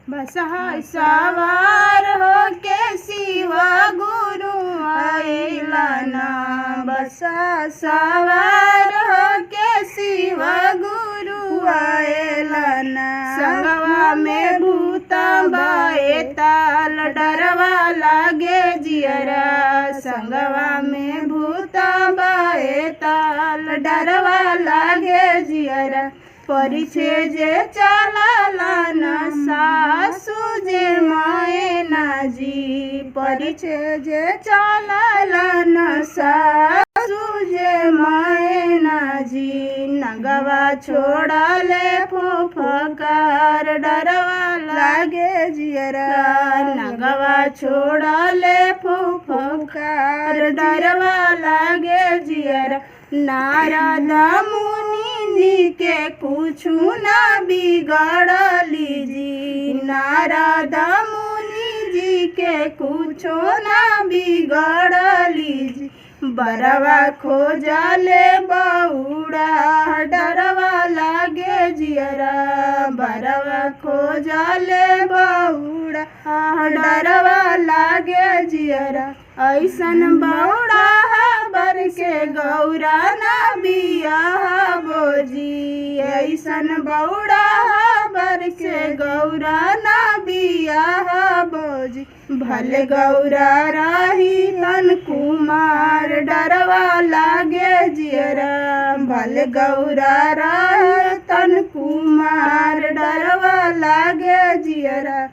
बसहा सवार होके शिव गुरु आइलाना। बसहा सवार होके शिव गुरु आइलाना। संगवा में भूत बाए ताल डरवा लागे जियरा। संगवा में भूत बाए ताल डरवा लागे जियरा। परिछे जे चलाला न सासु जे मायना जी। परिछे जे चलाला न सासु जे मायना जी। नगवा छोड़ले फुफकार डरवा लागे जियरा। नगवा छोड़ले फुफकार डरवा लागे जियरा। नारद मुनि जी के कुछु ना बिगड़ली जी। नारद मुनि जी के कुछो ना बिगड़ली जी। बरवा खोजले बौड़ा डरवा लागे जियरा। बरवा खोजले बौड़ा डरवा लागे जियरा। ऐसन बौड़ा बर के गौरा ना बियाह बोजी। ऐसन बौड़ा बर के गौरा ना बियाह बोजी। भले गौरा रही तन कुमार डरवा लागे जियरा। भले गौरा रही तन कुमार डरवा लागे जियरा।